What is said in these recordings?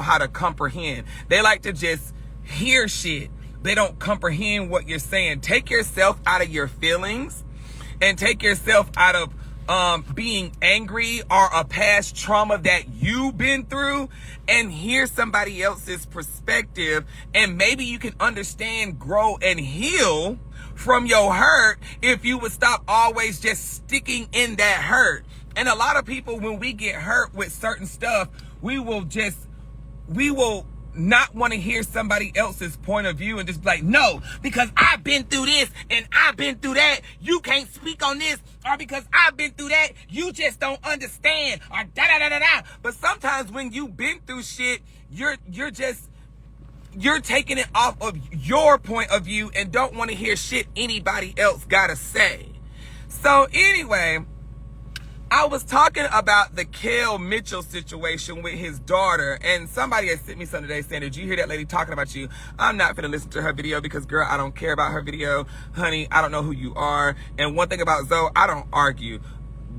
how to comprehend. They like to just hear shit. They don't comprehend what you're saying. Take yourself out of your feelings and take yourself out of being angry or a past trauma that you've been through, and hear somebody else's perspective, and maybe you can understand, grow, and heal from your hurt if you would stop always just sticking in that hurt. And a lot of people, when we get hurt with certain stuff, we will not want to hear somebody else's point of view and just be like, no, because I've been through this and I've been through that, you can't speak on this, or because I've been through that, you just don't understand, or da-da-da-da-da. But sometimes when you've been through shit, you're taking it off of your point of view and don't want to hear shit anybody else gotta say. So anyway, I was talking about the Kel Mitchell situation with his daughter, and somebody had sent me something today saying, did you hear that lady talking about you? I'm not gonna listen to her video because, girl, I don't care about her video. Honey, I don't know who you are. And one thing about Zoe, I don't argue.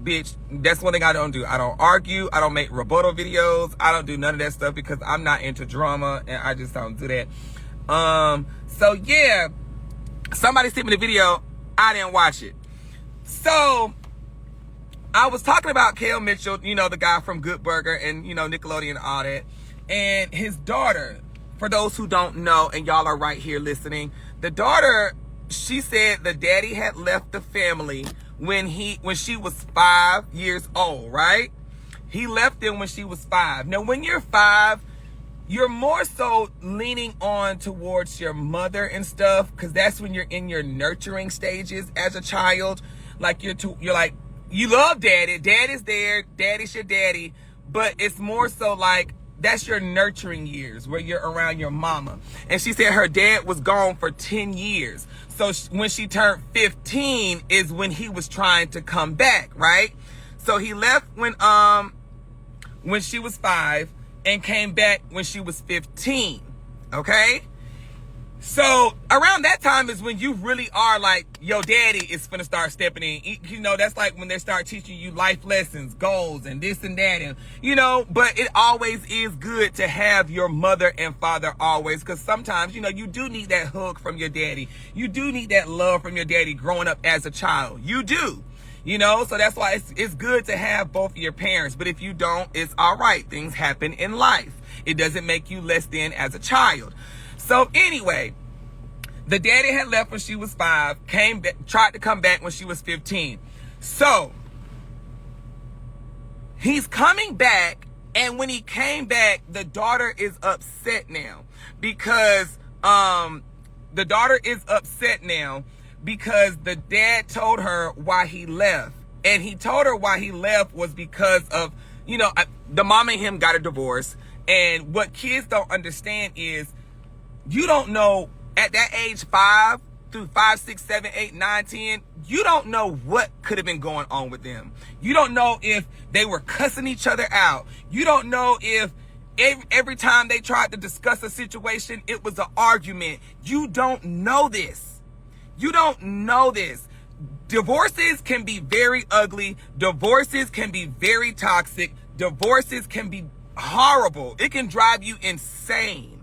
Bitch, that's one thing I don't do. I don't argue. I don't make rebuttal videos. I don't do none of that stuff because I'm not into drama, and I just don't do that. So yeah, somebody sent me the video. I didn't watch it. So I was talking about Kel Mitchell, you know, the guy from Good Burger and, you know, Nickelodeon and all that. And his daughter, for those who don't know, and y'all are right here listening, the daughter, she said the daddy had left the family when she was 5 years old, right? He left them when she was 5. Now, when you're 5, you're more so leaning on towards your mother and stuff, because that's when you're in your nurturing stages as a child. Like you're like, you love daddy, daddy's there, daddy's your daddy, but it's more so like that's your nurturing years where you're around your mama. And she said her dad was gone for 10 years. So when she turned 15 is when he was trying to come back, right? So he left when she was 5 and came back when she was 15, okay? So around that time is when you really are like, your daddy is finna start stepping in. You know, that's like when they start teaching you life lessons, goals, and this and that. And, you know, but it always is good to have your mother and father always. Because sometimes, you know, you do need that hug from your daddy. You do need that love from your daddy growing up as a child. You do. You know, so that's why it's good to have both of your parents. But if you don't, it's all right. Things happen in life. It doesn't make you less than as a child. So anyway, the daddy had left when she was 5, came back, tried to come back when she was 15. So he's coming back, and when he came back, the daughter is upset now because the dad told her why he left. And he told her why he left was because of, you know, the mom and him got a divorce. And what kids don't understand is you don't know at that age 5 through 5, 6, 7, 8, 9, 10, you don't know what could have been going on with them. You don't know if they were cussing each other out. You don't know if every time they tried to discuss a situation, it was an argument. You don't know this. You don't know this. Divorces can be very ugly. Divorces can be very toxic. Divorces can be horrible. It can drive you insane.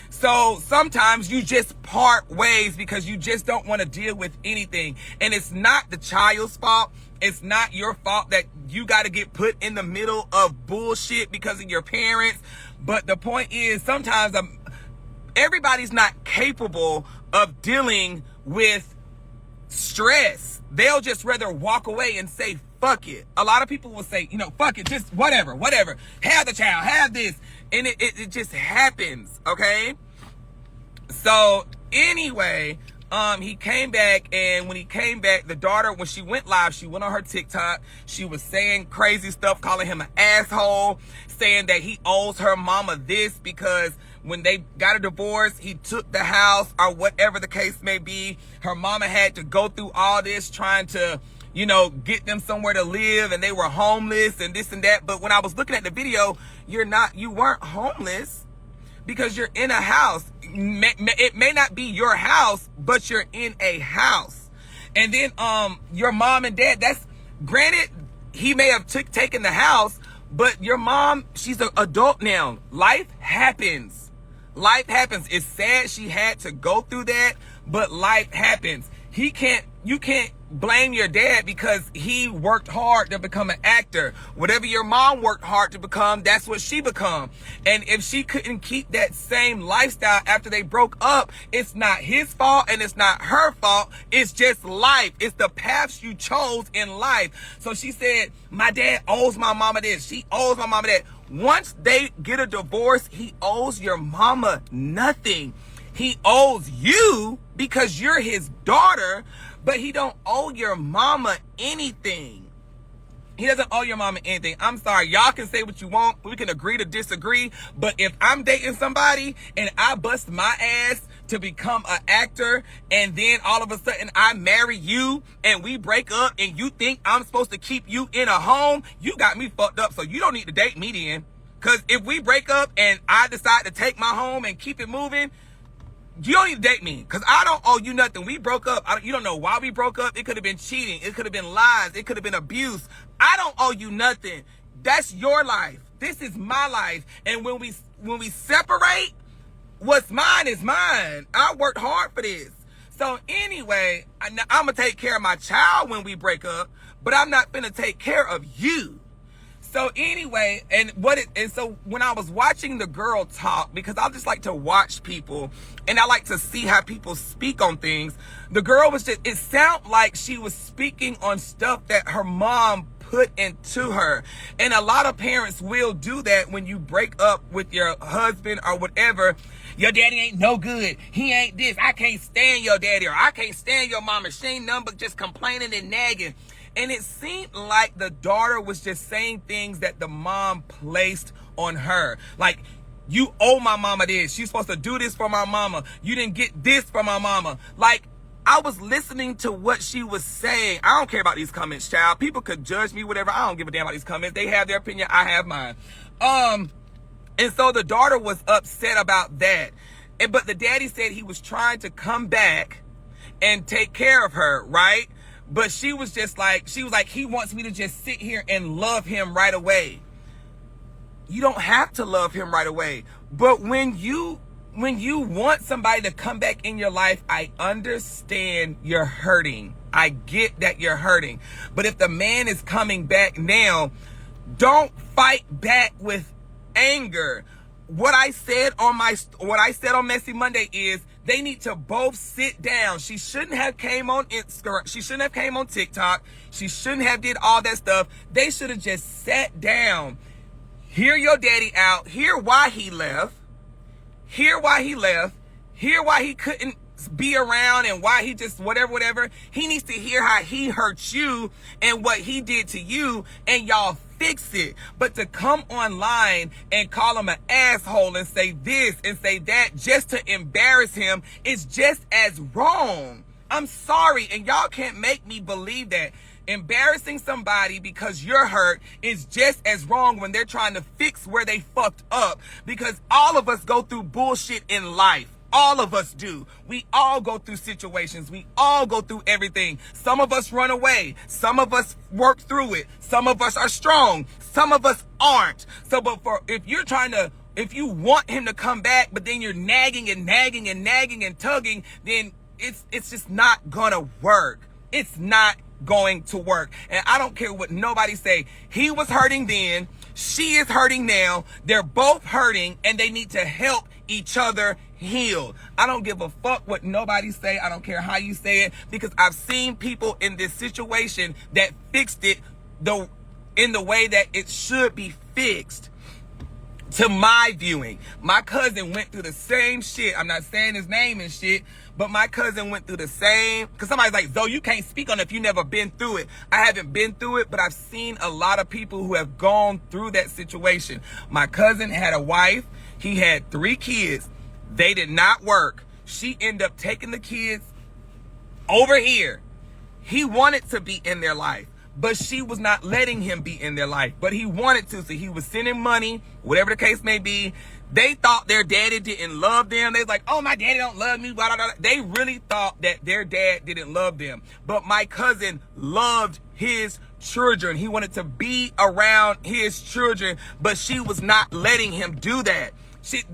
So sometimes you just part ways because you just don't want to deal with anything. And it's not the child's fault. It's not your fault that you got to get put in the middle of bullshit because of your parents. But the point is, sometimes everybody's not capable of dealing with stress. They'll just rather walk away and say, fuck it. A lot of people will say, you know, fuck it, just whatever. Have the child, have this. And it just happens, okay? So anyway, he came back, and when he came back, the daughter, when she went live, she went on her TikTok. She was saying crazy stuff, calling him an asshole, saying that he owes her mama this because when they got a divorce, he took the house or whatever the case may be. Her mama had to go through all this trying to, you know, get them somewhere to live, and they were homeless and this and that. But when I was looking at the video, you weren't homeless because you're in a house. It may not be your house, but you're in a house. And then your mom and dad, that's granted, he may have taken the house, but your mom, she's an adult now. Life happens. Life happens. It's sad she had to go through that, but life happens. You can't blame your dad because he worked hard to become an actor. Whatever your mom worked hard to become, that's what she become. And if she couldn't keep that same lifestyle after they broke up, it's not his fault and it's not her fault. It's just life. It's the paths you chose in life. So she said, my dad owes my mama this. She owes my mama that. Once they get a divorce, he owes your mama nothing. He owes you because you're his daughter, but he don't owe your mama anything. He doesn't owe your mama anything. I'm sorry. Y'all can say what you want. We can agree to disagree. But if I'm dating somebody and I bust my ass to become an actor and then all of a sudden I marry you and we break up and you think I'm supposed to keep you in a home, you got me fucked up. So you don't need to date me then. Because if we break up and I decide to take my home and keep it moving, you don't need to date me because I don't owe you nothing. We broke up. You don't know why we broke up. It could have been cheating. It could have been lies. It could have been abuse. I don't owe you nothing. That's your life. This is my life. And when we separate, what's mine is mine. I worked hard for this. So anyway, I'm going to take care of my child when we break up, but I'm not going to take care of you. So anyway, and so when I was watching the girl talk, because I just like to watch people and I like to see how people speak on things, the girl was just, it sounded like she was speaking on stuff that her mom put into her. And a lot of parents will do that when you break up with your husband or whatever. Your daddy ain't no good. He ain't this. I can't stand your daddy, or I can't stand your mama. She ain't nothing but just complaining and nagging. And it seemed like the daughter was just saying things that the mom placed on her. Like, you owe my mama this. She's supposed to do this for my mama. You didn't get this from my mama. Like, I was listening to what she was saying. I don't care about these comments, child. People could judge me, whatever. I don't give a damn about these comments. They have their opinion. I have mine. And so the daughter was upset about that. But the daddy said he was trying to come back and take care of her, right? But she was like, he wants me to just sit here and love him right away. You don't have to love him right away. But when you want somebody to come back in your life, I understand you're hurting. I get that you're hurting. But if the man is coming back now, don't fight back with anger. What I said on Messy Monday is they need to both sit down. She shouldn't have came on Instagram. She shouldn't have came on TikTok. She shouldn't have did all that stuff. They should have just sat down. Hear your daddy out. Hear why he left. Hear why he left. Hear why he couldn't be around and why he just whatever. He needs to hear how he hurt you and what he did to you, and y'all fix it. But to come online and call him an asshole and say this and say that just to embarrass him is just as wrong. I'm sorry, and y'all can't make me believe that. Embarrassing somebody because you're hurt is just as wrong when they're trying to fix where they fucked up, because all of us go through bullshit in life. All of us do. We all go through situations. We all go through everything. Some of us run away. Some of us work through it. Some of us are strong. Some of us aren't. So, if you want him to come back, but then you're nagging and tugging, then it's just not gonna work. It's not going to work. And I don't care what nobody say. He was hurting then. She is hurting now. They're both hurting, and they need to help each other heal. I don't give a fuck what nobody say. I don't care how you say it, because I've seen people in this situation that fixed it in the way that it should be fixed. To my viewing, my cousin went through the same shit. I'm not saying his name and shit, but my cousin went through the same, because somebody's like, Zoe, you can't speak on it if you never been through it. I haven't been through it, but I've seen a lot of people who have gone through that situation. My cousin had a wife. He had 3 kids. They did not work. She ended up taking the kids over here. He wanted to be in their life, but she was not letting him be in their life. But he wanted to, so he was sending money, whatever the case may be. They thought their daddy didn't love them. They was like, oh, my daddy don't love me. Blah, blah, blah. They really thought that their dad didn't love them. But my cousin loved his children. He wanted to be around his children, but she was not letting him do that.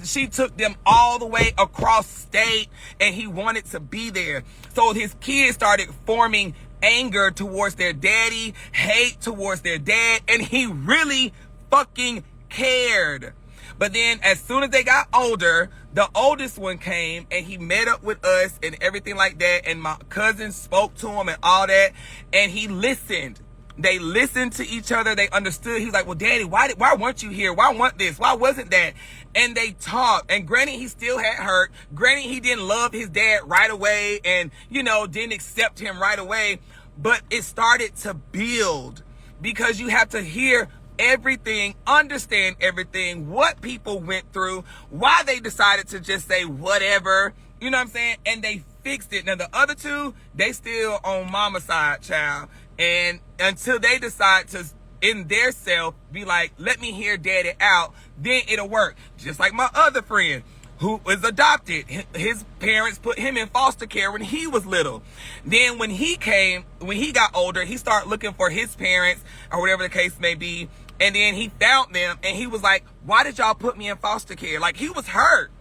She took them all the way across state, and he wanted to be there. So his kids started forming anger towards their daddy, hate towards their dad, and he really fucking cared. But then as soon as they got older, the oldest one came and he met up with us and everything like that, and my cousin spoke to him and all that, and he listened. They listened to each other. They understood. He's like, well, daddy, why weren't you here? Why weren't this? Why wasn't that? And they talked. And granted, he still had hurt. Granted, he didn't love his dad right away and, didn't accept him right away. But it started to build, because you have to hear everything, understand everything, what people went through, why they decided to just say whatever, you know what I'm saying? And they fixed it. Now, the other two, they still on mama's side, child. And until they decide to, in their self, be like, let me hear daddy out, then it'll work. Just like my other friend who was adopted. His parents put him in foster care when he was little. Then when he got older, he started looking for his parents or whatever the case may be. And then he found them and he was like, why did y'all put me in foster care? Like, he was hurt.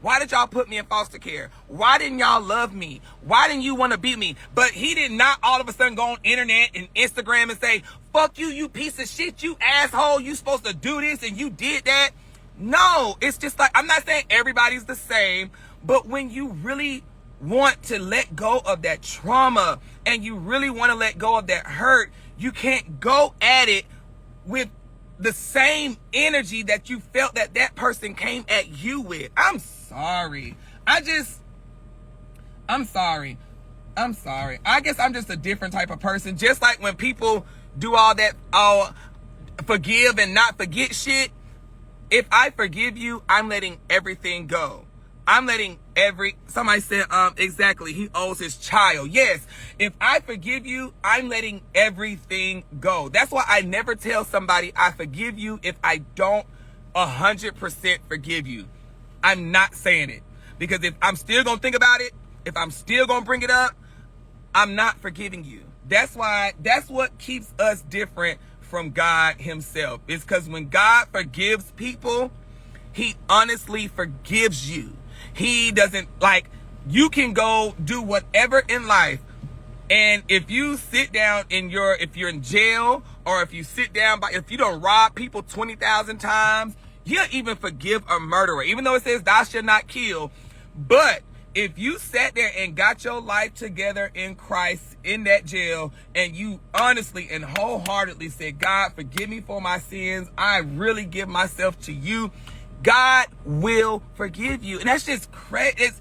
Why did y'all put me in foster care? Why didn't y'all love me? Why didn't you want to be me? But he did not all of a sudden go on internet and Instagram and say, fuck you, you piece of shit, you asshole, you supposed to do this and you did that. No, it's just like, I'm not saying everybody's the same, but when you really want to let go of that trauma and you really want to let go of that hurt, you can't go at it with the same energy that you felt that person came at you with. I'm sorry. I'm sorry. I guess I'm just a different type of person. Just like when people do all that, forgive and not forget shit. If I forgive you, I'm letting everything go. Somebody said, exactly, he owes his child. Yes, if I forgive you, I'm letting everything go. That's why I never tell somebody I forgive you if I don't 100% forgive you. I'm not saying it. Because if I'm still going to think about it, if I'm still going to bring it up, I'm not forgiving you. That's what keeps us different from God himself. It's because when God forgives people, he honestly forgives you. He doesn't, like, you can go do whatever in life, and if you sit down if you're in jail, or if you sit down if you don't rob people 20,000 times, you'll even forgive a murderer, even though it says thou shalt not kill. But if you sat there and got your life together in Christ in that jail, and you honestly and wholeheartedly said, God, forgive me for my sins, I really give myself to you, God will forgive you. And that's just crazy.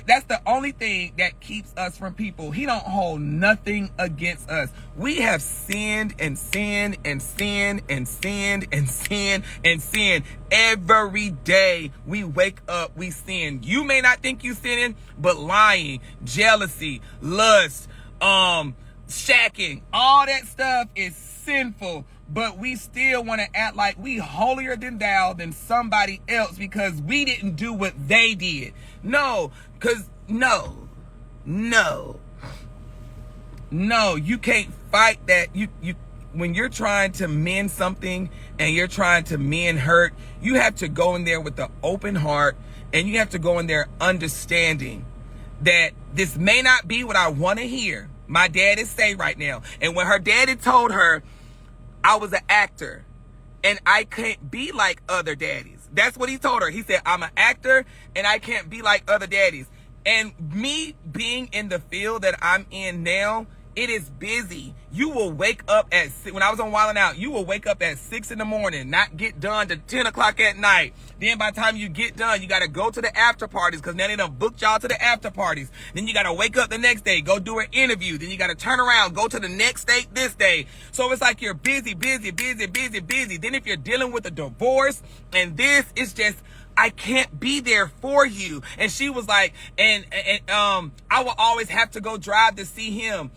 That's the only thing that keeps us from people. He don't hold nothing against us. We have sinned and sinned and sinned and sinned and sinned and sinned. Every day we wake up, we sin. You may not think you sinning, but lying, jealousy, lust, shacking, all that stuff is sinful. But we still want to act like we holier than thou than somebody else because we didn't do what they did. No, because no, you can't fight that. You when you're trying to mend something and you're trying to mend hurt, you have to go in there with an open heart, and you have to go in there understanding that this may not be what I want to hear my daddy say right now. And when her daddy told her I was an actor and I can't be like other daddies, that's what he told her. He said, I'm an actor and I can't be like other daddies. And me being in the field that I'm in now, it is busy. You will wake up when I was on Wild 'N Out, you will wake up at 6 in the morning, not get done to 10 o'clock at night. Then by the time you get done, you got to go to the after parties because now they done booked y'all to the after parties. Then you got to wake up the next day, go do an interview. Then you got to turn around, go to the next state this day. So it's like you're busy. Then if you're dealing with a divorce and this, it's just, I can't be there for you. And she was like, I will always have to go drive to see him.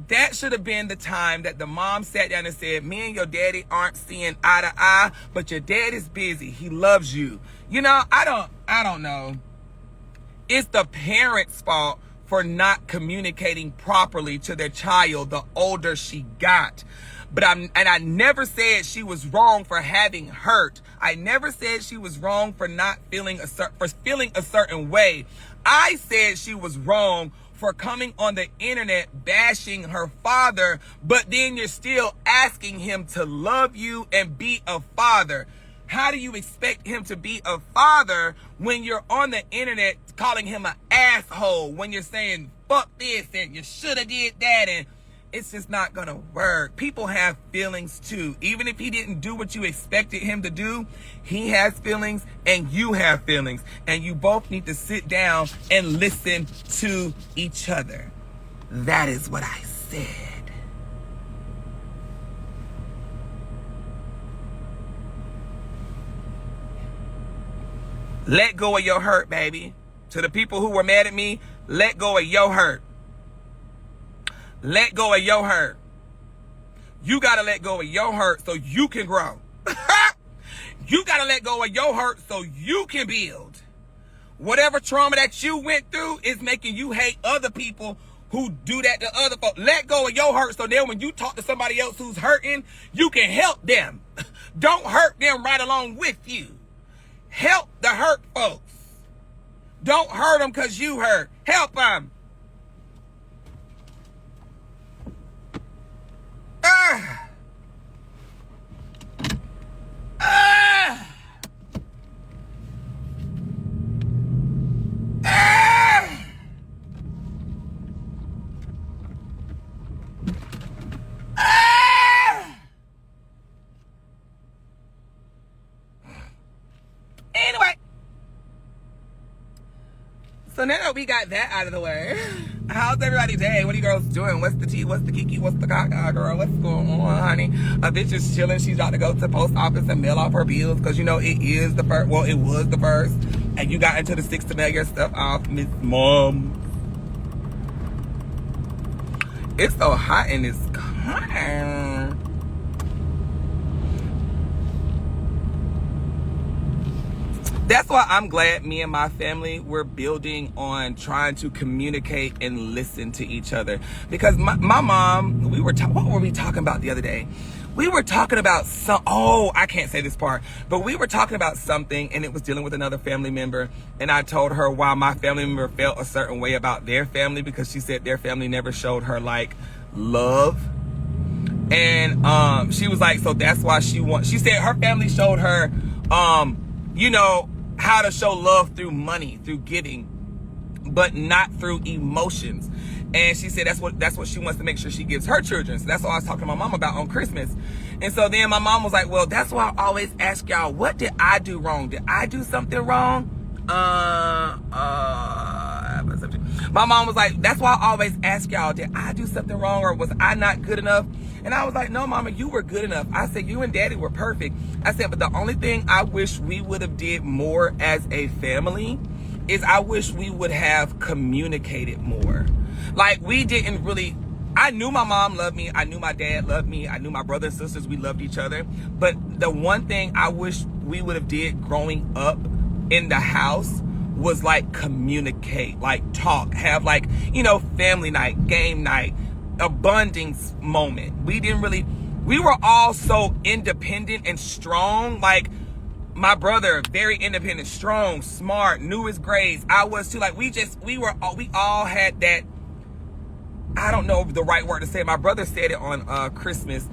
That should have been the time that the mom sat down and said, me and your daddy aren't seeing eye to eye, but your dad is busy. He loves you. You know, I don't know. It's the parents' fault for not communicating properly to their child the older she got. But I never said she was wrong for having hurt. I never said she was wrong for not feeling a certain way. I said she was wrong for coming on the internet bashing her father, but then you're still asking him to love you and be a father. How do you expect him to be a father when you're on the internet calling him an asshole, when you're saying fuck this and you should have did that, and it's just not gonna work. People have feelings too. Even if he didn't do what you expected him to do, he has feelings and you have feelings. And you both need to sit down and listen to each other. That is what I said. Let go of your hurt, baby. To the people who were mad at me, let go of your hurt. Let go of your hurt. You got to let go of your hurt so you can grow. You got to let go of your hurt so you can build. Whatever trauma that you went through is making you hate other people who do that to other folks. Let go of your hurt so then when you talk to somebody else who's hurting, you can help them. Don't hurt them right along with you. Help the hurt folks. Don't hurt them because you hurt. Help them. Anyway, so now that we got that out of the way, how's everybody day? What are you girls doing? What's the tea? What's the kiki? What's the gaga, girl? What's going on, honey? A bitch is chilling. She's about to go to the post office and mail off her bills because, you know, it is the first. Well, it was the first. And you got into the 6 to mail your stuff off, Miss Mom. It's so hot in this car. That's why I'm glad me and my family, we're building on trying to communicate and listen to each other. Because my mom, what were we talking about the other day? We were talking about I can't say this part, but we were talking about something and it was dealing with another family member. And I told her why my family member felt a certain way about their family because she said their family never showed her like love. And she was like, so that's why she said her family showed her, you know, how to show love through money, through giving, but not through emotions. And she said that's what she wants to make sure she gives her children. So that's what I was talking to my mom about on Christmas. And so then my mom was like, well, that's why I always ask y'all, what did I do wrong? Did I do something wrong? My mom was like, that's why I always ask y'all, did I do something wrong or was I not good enough? And I was like, no, mama, you were good enough. I said, you and daddy were perfect. I said, but the only thing I wish we would have did more as a family is I wish we would have communicated more. Like we didn't really, I knew my mom loved me. I knew my dad loved me. I knew my brothers and sisters, we loved each other. But the one thing I wish we would have did growing up in the house was like communicate, like talk, have like, you know, family night, game night, a bonding moment. We were all so independent and strong. Like my brother, very independent, strong, smart, knew his grades. I was too. Like we all had that. I don't know the right word to say. My brother said it on Christmas,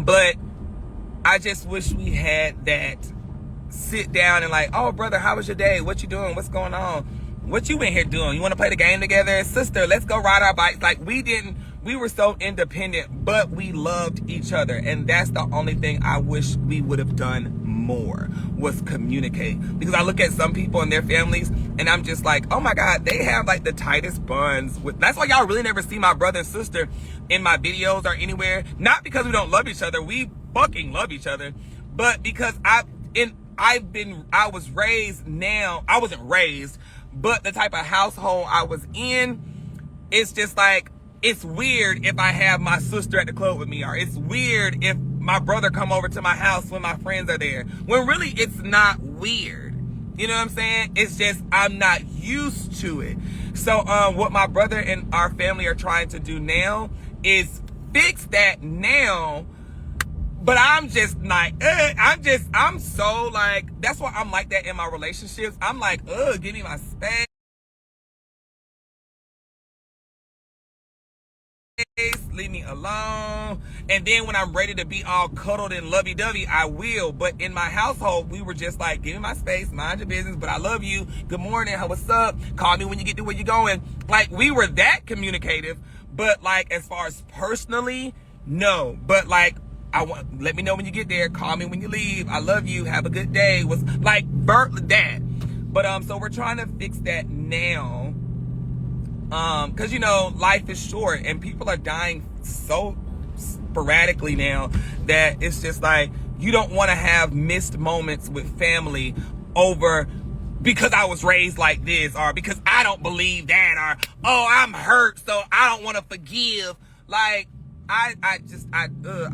but I just wish we had that sit down and like, oh brother, how was your day? What you doing? What's going on? What you in here doing? You want to play the game together? Sister, let's go ride our bikes. Like we were so independent, but we loved each other. And that's the only thing I wish we would have done more was communicate. Because I look at some people and their families and I'm just like, oh my God, they have like the tightest bonds. That's why y'all really never see my brother and sister in my videos or anywhere. Not because we don't love each other. We fucking love each other. But because I was raised now, I wasn't raised, but the type of household I was in, it's just like, it's weird if I have my sister at the club with me, or it's weird if my brother come over to my house when my friends are there. When really it's not weird. You know what I'm saying? It's just I'm not used to it. So what my brother and our family are trying to do now is fix that now. But I'm just like, I'm so like, that's why I'm like that in my relationships. I'm like, give me my space. Leave me alone. And then when I'm ready to be all cuddled and lovey-dovey, I will. But in my household, we were just like, give me my space, mind your business, but I love you. Good morning, what's up? Call me when you get to where you're going. Like, we were that communicative. But like, as far as personally, no. But like, let me know when you get there. Call me when you leave. I love you. Have a good day. Was like that. But so we're trying to fix that now. Because you know, life is short and people are dying so sporadically now that it's just like, you don't want to have missed moments with family over because I was raised like this, or because I don't believe that, or oh, I'm hurt so I don't want to forgive. Like, I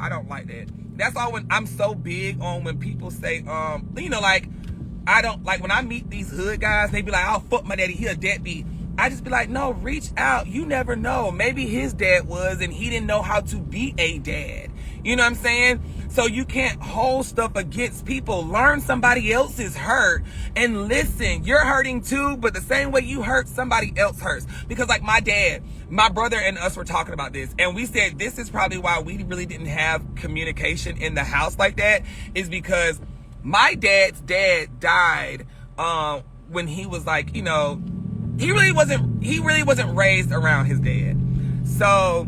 don't like that. That's why when I'm so big on when people say, you know, like, I don't like when I meet these hood guys, they be like, oh, fuck my daddy, he a deadbeat. I just be like, no, reach out. You never know. Maybe his dad was and he didn't know how to be a dad. You know what I'm saying? So you can't hold stuff against people. Learn somebody else's hurt and listen. You're hurting too, but the same way you hurt, somebody else hurts. Because like my dad, my brother and us were talking about this, and we said this is probably why we really didn't have communication in the house like that, is because my dad's dad died when he was like, you know, he really wasn't raised around his dad. So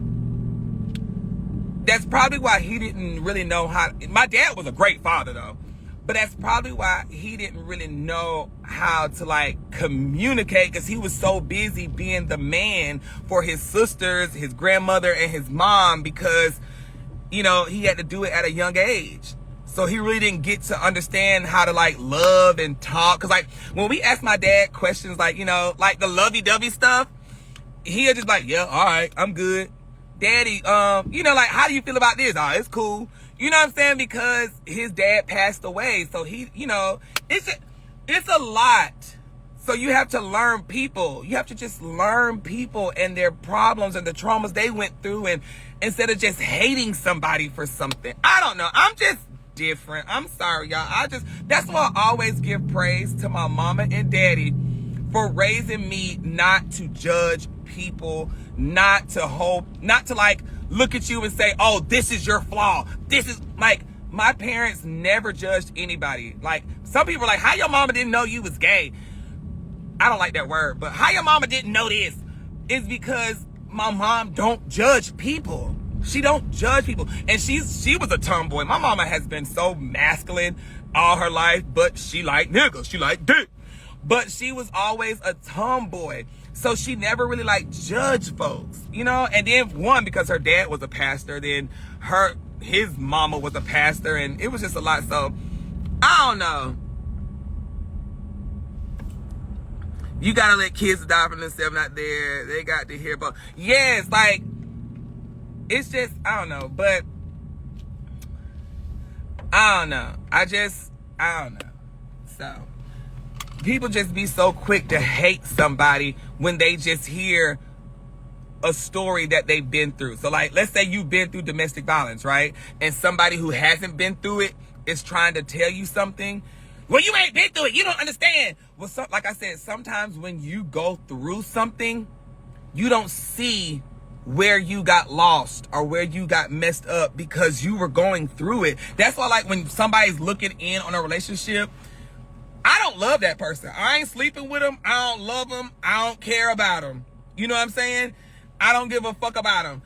that's probably why he didn't really know how. My dad was a great father though, but that's probably why he didn't really know how to like communicate, because he was so busy being the man for his sisters, his grandmother, and his mom, because, you know, he had to do it at a young age. So he really didn't get to understand how to like love and talk. Cause like when we ask my dad questions, like, you know, like the lovey-dovey stuff, he'll just like, yeah, all right, I'm good. Daddy, you know, like, how do you feel about this? Oh, it's cool. You know what I'm saying? Because his dad passed away. So he, you know, it's a lot. So you have to learn people. You have to just learn people and their problems and the traumas they went through, and instead of just hating somebody for something. I don't know. I'm just different. I'm sorry, y'all. That's why I always give praise to my mama and daddy for raising me not to judge people, not to like look at you and say, oh, this is your flaw. This is like, my parents never judged anybody. Like, some people are like, how your mama didn't know you was gay? I don't like that word, but how your mama didn't know this is because my mom don't judge people. She don't judge people. And she was a tomboy. My mama has been so masculine all her life, but she like niggas. She like dick. But she was always a tomboy. So she never really like judged folks, you know? And then one, because her dad was a pastor, then his mama was a pastor, and it was just a lot. So I don't know. You gotta let kids die from themselves, not there. They got to hear about, yes, like, it's just, I don't know, but I don't know. I don't know. So people just be so quick to hate somebody when they just hear a story that they've been through. So like, let's say you've been through domestic violence, right? And somebody who hasn't been through it is trying to tell you something. Well, you ain't been through it. You don't understand. Well, like I said, sometimes when you go through something, you don't see where you got lost or where you got messed up because you were going through it. That's why, like, when somebody's looking in on a relationship, I don't love that person. I ain't sleeping with them. I don't love them. I don't care about them. You know what I'm saying? I don't give a fuck about them.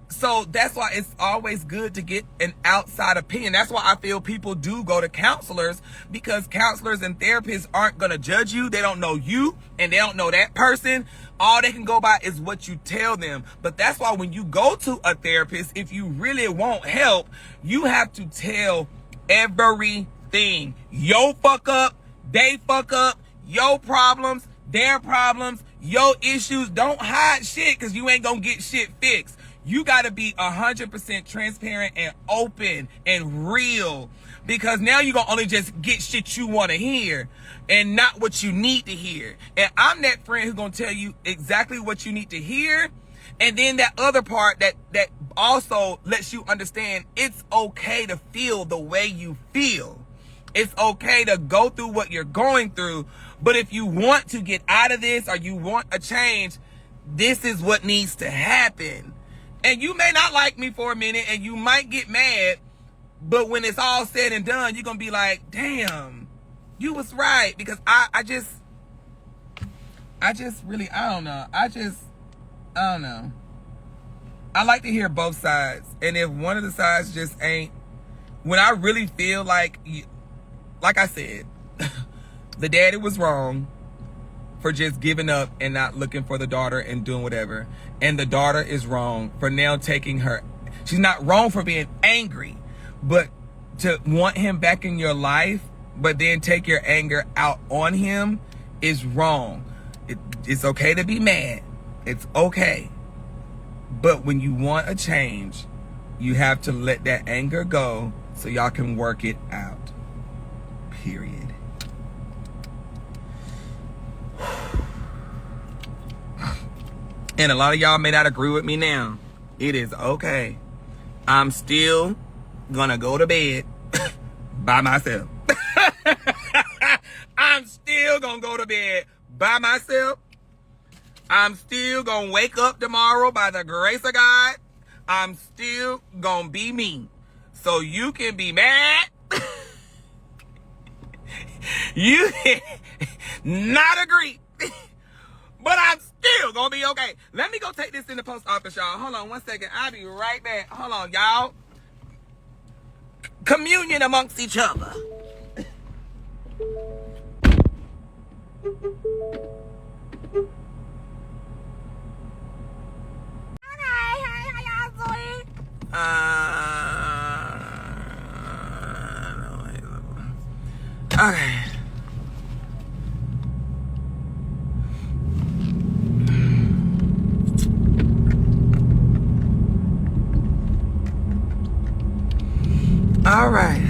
So that's why it's always good to get an outside opinion. That's why I feel people do go to counselors, because counselors and therapists aren't going to judge you. They don't know you and they don't know that person. All they can go by is what you tell them. But that's why when you go to a therapist, if you really want help, you have to tell everything. Yo fuck up, they fuck up, your problems, their problems, your issues. Don't hide shit, because you ain't going to get shit fixed. You got to be 100% transparent and open and real, because now you're going to only just get shit you want to hear and not what you need to hear. And I'm that friend who's going to tell you exactly what you need to hear. And then that other part that also lets you understand it's okay to feel the way you feel. It's okay to go through what you're going through. But if you want to get out of this or you want a change, this is what needs to happen. And you may not like me for a minute and you might get mad, but when it's all said and done, you're going to be like, damn, you was right. Because I just really, I don't know. I don't know. I like to hear both sides. And if one of the sides just ain't, when I really feel like I said, the daddy was wrong for just giving up and not looking for the daughter and doing whatever. And the daughter is wrong for now taking her. She's not wrong for being angry, but to want him back in your life, but then take your anger out on him is wrong. It's okay to be mad. It's okay. But when you want a change, you have to let that anger go so y'all can work it out. Period. And a lot of y'all may not agree with me now. It is okay. I'm still gonna go to bed by myself. I'm still gonna go to bed by myself. I'm still gonna wake up tomorrow by the grace of God. I'm still gonna be me. So you can be mad. You can not agree. But I'm still gonna be okay. Let me go take this in the post office, y'all. Hold on one second. I'll be right back. Hold on, y'all. Communion amongst each other. Hi, how y'all doing? Okay. All right.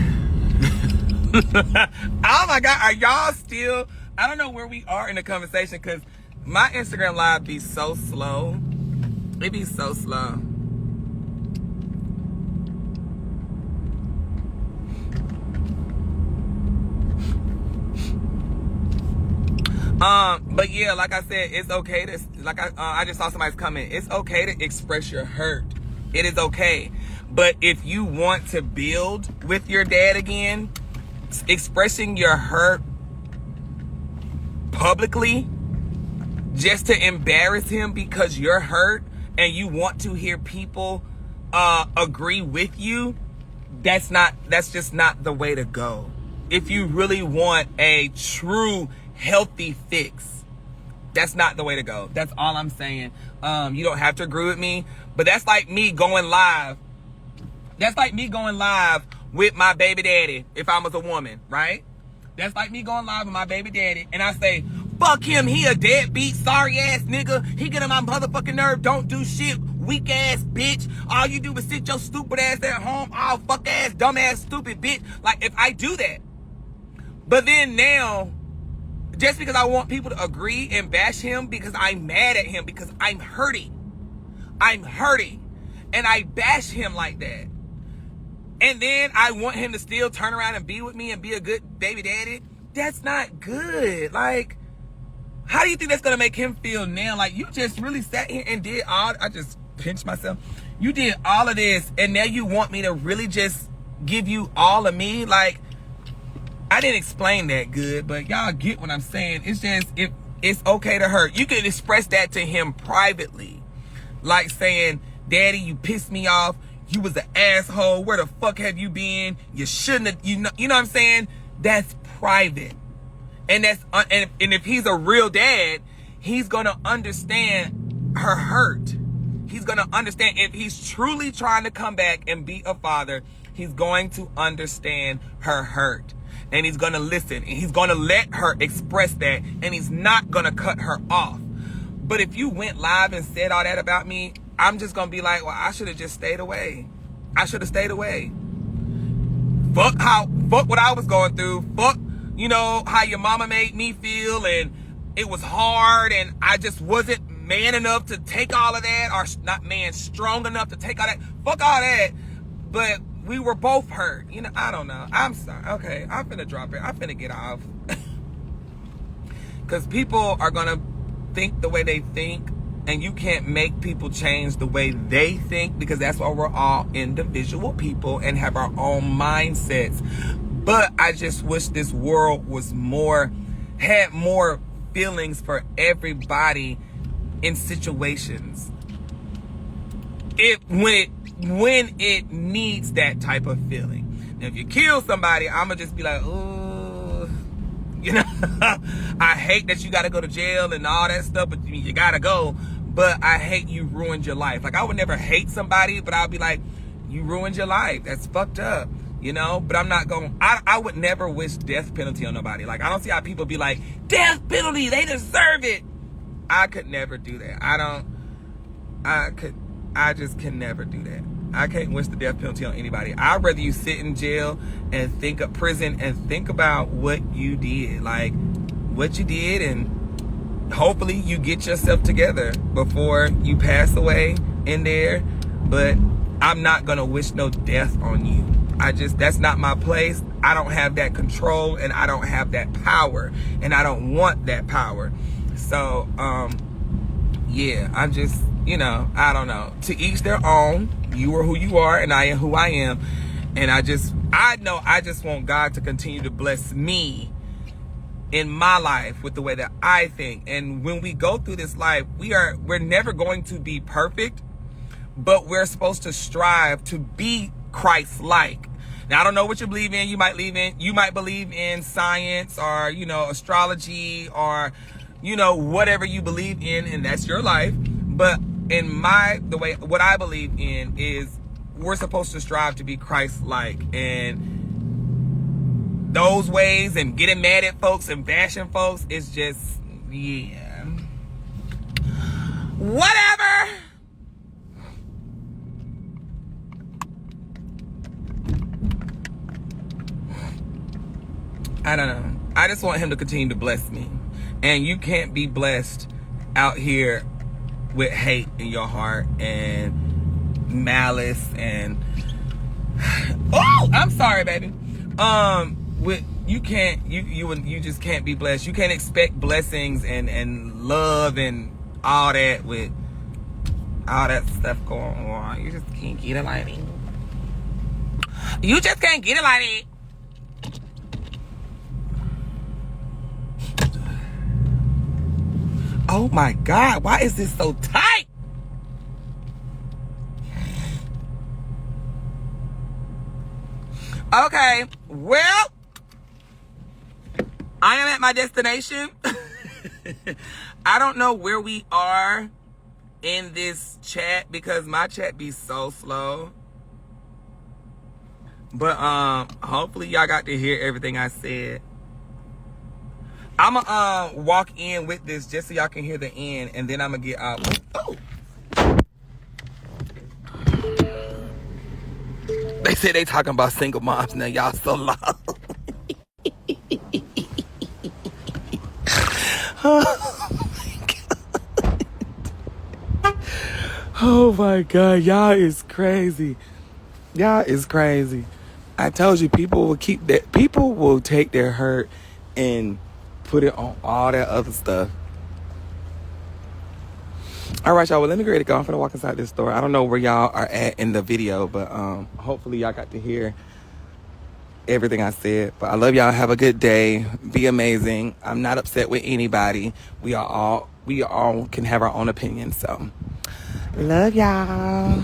Oh my God, are y'all still? I don't know where we are in the conversation because my Instagram live be so slow. It be so slow. But yeah, like I said, it's okay to, like I just saw somebody's comment. It's okay to express your hurt. It is okay. But if you want to build with your dad again, expressing your hurt publicly just to embarrass him because you're hurt and you want to hear people agree with you, that's just not the way to go. If you really want a true healthy fix, that's not the way to go. That's all I'm saying. You don't have to agree with me, but that's like me going live. That's like me going live with my baby daddy if I was a woman, right? That's like me going live with my baby daddy and I say, fuck him, he a deadbeat, sorry ass nigga. He get on my motherfucking nerve, don't do shit, weak ass bitch. All you do is sit your stupid ass at home, all fuck ass, dumb ass, stupid bitch. Like if I do that. But then now, just because I want people to agree and bash him because I'm mad at him, because I'm hurting. And I bash him like that. And then I want him to still turn around and be with me and be a good baby daddy. That's not good. Like, how do you think that's going to make him feel now? Like, you just really sat here and did all, I just pinched myself. You did all of this and now you want me to really just give you all of me? Like, I didn't explain that good, but y'all get what I'm saying. It's just, if it's okay to hurt. You can express that to him privately. Like saying, Daddy, you pissed me off. You was an asshole. Where the fuck have you been? You shouldn't have, you know what I'm saying? That's private. And that's, and if he's a real dad, he's going to understand her hurt. He's going to understand if he's truly trying to come back and be a father, he's going to understand her hurt. And he's going to listen. And he's going to let her express that. And he's not going to cut her off. But if you went live and said all that about me, I'm just gonna be like, well, I should have just stayed away. I should have stayed away. Fuck what I was going through. Fuck, how your mama made me feel, and it was hard, and I just wasn't man enough to take all of that, or not man, strong enough to take all that. Fuck all that. But we were both hurt. I don't know. I'm sorry. Okay, I'm finna drop it. I'm finna get off. Because people are gonna think the way they think, and you can't make people change the way they think, because that's why we're all individual people and have our own mindsets. But I just wish this world was had more feelings for everybody in situations. When it needs that type of feeling. Now, if you kill somebody, I'ma just be like, oh, I hate that you gotta go to jail and all that stuff, but you gotta go. But I hate you ruined your life. Like, I would never hate somebody, but I'll be like, you ruined your life. That's fucked up, But I'm not I would never wish death penalty on nobody. Like, I don't see how people be like, death penalty, they deserve it. I could never do that. I just can never do that. I can't wish the death penalty on anybody. I'd rather you sit in jail and think of prison and think about what you did. Like, what you did, and hopefully you get yourself together before you pass away in there. But I'm not gonna wish no death on you. That's not my place. I don't have that control, and I don't have that power, and I don't want that power. So, yeah, I'm just, I don't know. To each their own. You are who you are, and I am who I am. And I know I just want God to continue to bless me in my life with the way that I think. And when we go through this life, we're never going to be perfect, but we're supposed to strive to be Christ-like. Now, I don't know what you believe in. You might believe in science, or, astrology, or, whatever you believe in, and that's your life. But what I believe in is we're supposed to strive to be Christ-like, and those ways and getting mad at folks and bashing folks is just, yeah, whatever. I don't know. I just want him to continue to bless me, and you can't be blessed out here with hate in your heart and malice and oh, I'm sorry, baby. You just can't be blessed. You can't expect blessings and love and all that with all that stuff going on. You just can't get it like that. You just can't get it like that. Oh my God, why is this so tight? Okay, well, I am at my destination. I don't know where we are in this chat because my chat be so slow. But hopefully y'all got to hear everything I said. I'm gonna walk in with this just so y'all can hear the end, and then I'm gonna get out. Oh. They say they talking about single moms now. Y'all so low. Oh my God, y'all is crazy. Y'all is crazy. I told you, people will take their hurt and put it on all that other stuff. All right, y'all. Well, let me get ready to go. I'm finna walk inside this store. I don't know where y'all are at in the video, but hopefully y'all got to hear everything I said. But I love y'all. Have a good day. Be amazing. I'm not upset with anybody. We all can have our own opinions. So, love y'all.